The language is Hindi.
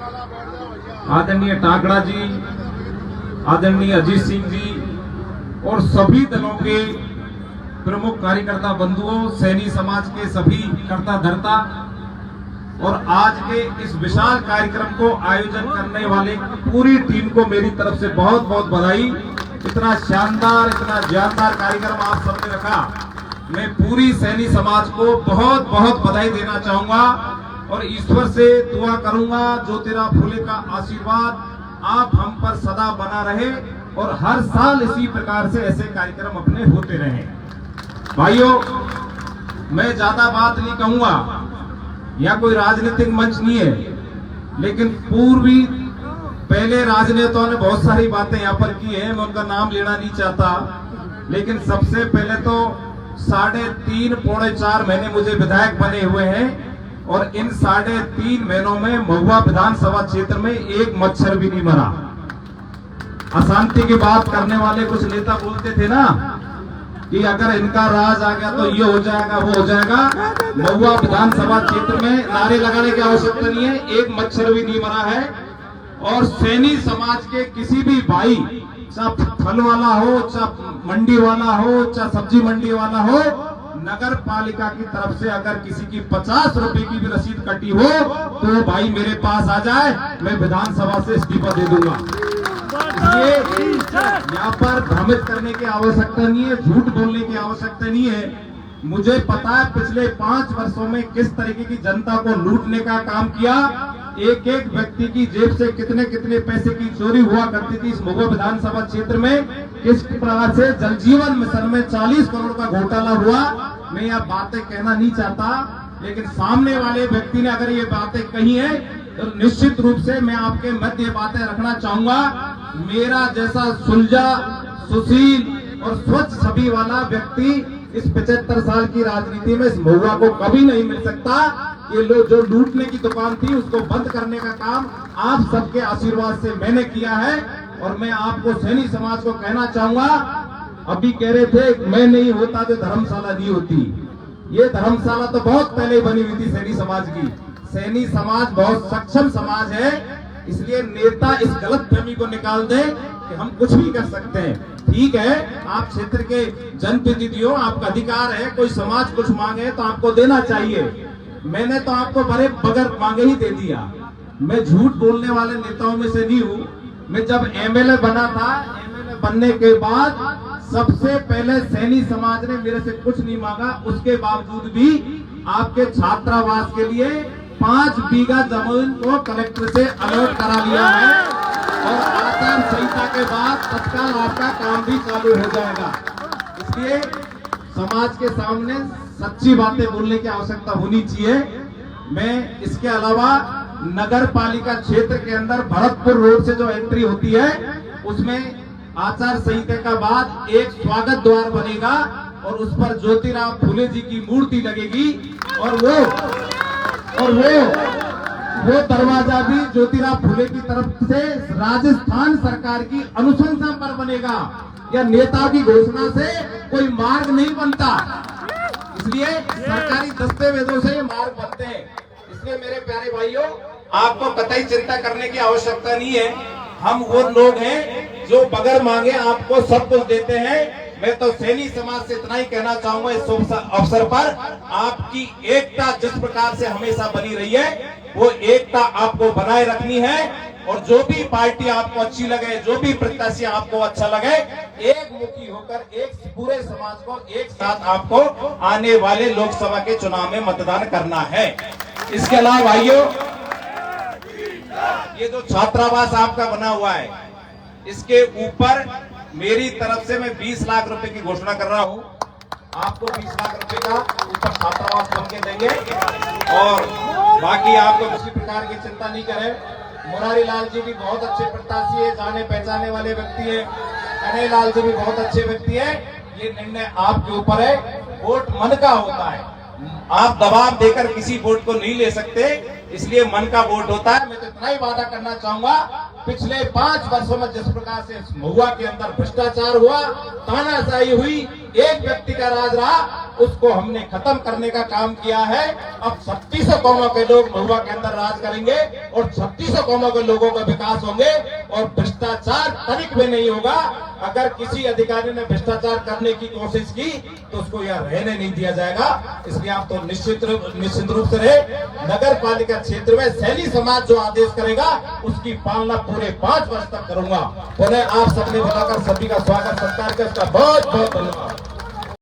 आदरणीय टाकड़ा जी, आदरणीय अजीत सिंह जी और सभी दलों के प्रमुख कार्यकर्ता बंधुओं, सैनी समाज के सभी कर्ता धर्ता और आज के इस विशाल कार्यक्रम को आयोजन करने वाले पूरी टीम को मेरी तरफ से बहुत बहुत बधाई। इतना शानदार, इतना जानदार कार्यक्रम आप सबने रखा। मैं पूरी सैनी समाज को बहुत बहुत बधाई देना चाहूंगा और ईश्वर से दुआ करूंगा ज्योतिराव फुले का आशीर्वाद आप हम पर सदा बना रहे और हर साल इसी प्रकार से ऐसे कार्यक्रम अपने होते रहे। भाइयों, मैं ज्यादा बात नहीं कहूंगा, यह कोई राजनीतिक मंच नहीं है, लेकिन पूर्वी पहले राजनेताओं ने बहुत सारी बातें यहाँ पर की है, मैं उनका नाम लेना नहीं चाहता, लेकिन सबसे पहले तो 3.5 पौने 4 महीने मुझे विधायक बने हुए हैं और इन 3.5 महीनों में महुआ विधानसभा क्षेत्र में एक मच्छर भी नहीं मरा। अशांति की बात करने वाले कुछ नेता बोलते थे ना कि अगर इनका राज आ गया तो ये हो जाएगा, वो हो जाएगा। महुआ विधानसभा क्षेत्र में नारे लगाने की आवश्यकता नहीं है, एक मच्छर भी नहीं मरा है। और सैनी समाज के किसी भी भाई, चाहे फल वाला हो, चाहे मंडी वाला हो, चाहे सब्जी मंडी वाला हो, नगर पालिका की तरफ से अगर किसी की 50 रुपए की भी रसीद कटी हो तो भाई मेरे पास आ जाए, मैं विधानसभा से इस्तीफा दे दूंगा। इसलिए यहाँ पर भ्रमित करने की आवश्यकता नहीं है, झूठ बोलने की आवश्यकता नहीं है। मुझे पता है पिछले 5 वर्षों में किस तरीके की जनता को लूटने का काम किया, एक एक व्यक्ति की जेब से कितने कितने पैसे की चोरी हुआ करती थी इस महुआ विधानसभा क्षेत्र में, किस प्रकार से जल जीवन मिशन में 40 करोड़ का घोटाला हुआ। मैं यह बातें कहना नहीं चाहता, लेकिन सामने वाले व्यक्ति ने अगर ये बातें कही है तो निश्चित रूप से मैं आपके मध्य ये बातें रखना चाहूंगा। मेरा जैसा सुलझा, सुशील और स्वच्छ छवि वाला व्यक्ति इस 75 साल की राजनीति में इस महुआ को कभी नहीं मिल सकता। ये लोग जो लूटने की दुकान थी उसको बंद करने का काम आप सबके आशीर्वाद से मैंने किया है। और मैं आपको सैनी समाज को कहना चाहूंगा, अभी कह रहे थे मैं नहीं होता तो धर्मशाला नहीं होती, ये धर्मशाला तो बहुत पहले बनी हुई थी सैनी समाज की। सैनी समाज बहुत सक्षम समाज है, इसलिए नेता इस गलतफहमी को निकाल दे कि हम कुछ भी कर सकते हैं। ठीक है, आप क्षेत्र के जनप्रतिनिधि हो, आपका अधिकार है, कोई समाज कुछ मांगे तो आपको देना चाहिए। मैंने तो आपको बड़े बगैर मांगे ही दे दिया। मैं झूठ बोलने वाले नेताओं में से नहीं हूँ। मैं जब एमएलए बना था, एमएलए बनने के बाद सबसे पहले सैनी समाज ने मेरे से कुछ नहीं मांगा, उसके बावजूद भी आपके छात्रावास के लिए 5 बीघा जमीन को कलेक्टर से अलॉट करा लिया है और आचार संहिता के बाद तत्काल आपका काम भी चालू हो जाएगा। इसलिए समाज के सामने सच्ची बातें बोलने की आवश्यकता होनी चाहिए। मैं इसके अलावा नगर पालिका क्षेत्र के अंदर भरतपुर रोड से जो एंट्री होती है उसमें आचार संहिता का बाद एक स्वागत द्वार बनेगा और उस पर ज्योतिराव फुले जी की मूर्ति लगेगी और वो दरवाजा भी ज्योतिराव फुले की तरफ से राजस्थान सरकार की अनुशंसा पर बनेगा। या नेता की घोषणा से कोई मार्ग नहीं बनता, इसलिए सरकारी दस्तावेजों से ये मार्ग बनते हैं। इसलिए मेरे प्यारे भाइयों, आपको कतई चिंता करने की आवश्यकता नहीं है। हम वो लोग हैं जो बगैर मांगे आपको सब कुछ देते हैं। मैं तो सैनी समाज से इतना ही कहना चाहूंगा इस अवसर पर, आपकी एकता जिस प्रकार से हमेशा बनी रही है वो एकता आपको बनाए रखनी है और जो भी पार्टी आपको अच्छी लगे, जो भी प्रत्याशी आपको अच्छा लगे, एक मुखी होकर एक पूरे समाज को एक साथ आपको आने वाले लोकसभा के चुनाव में मतदान करना है। इसके अलावा भाइयों, ये जो छात्रावास आपका बना हुआ है, इसके ऊपर मेरी तरफ से मैं 20 लाख रुपए की घोषणा कर रहा हूं। आपको 20 लाख रुपए का ऊपर छात्रावास बन के देंगे और बाकी आपको किसी प्रकार की चिंता नहीं करें। मुरारी लाल जी भी बहुत अच्छे प्रत्याशी है, जाने पहचाने वाले व्यक्ति है। कन्हैया लाल जी भी बहुत अच्छे व्यक्ति है। ये निर्णय आपके ऊपर है। वोट मन का होता है, आप दबाव देकर किसी वोट को नहीं ले सकते, इसलिए मन का वोट होता है। मैं तो इतना ही वादा करना चाहूंगा, पिछले 5 वर्षों में जिस प्रकार से महुआ के अंदर भ्रष्टाचार हुआ, तानाशाही हुई, एक व्यक्ति का राज रहा, उसको हमने खत्म करने का काम किया है। अब 3600 कौमों के लोग महुआ के अंदर राज करेंगे और 3600 कौमों के लोगों का विकास होंगे और भ्रष्टाचार तनिक भी नहीं होगा। अगर किसी अधिकारी ने भ्रष्टाचार करने की कोशिश की तो उसको यह रहने नहीं दिया जाएगा। इसलिए आप तो निश्चित रूप से रहे। नगर पालिका क्षेत्र में सैनी समाज जो आदेश करेगा उसकी पालना पूरे 5 वर्ष तक करूंगा। पुनः आप सबने बुलाकर सभी का स्वागत सत्कार किया, इसका बहुत बहुत धन्यवाद।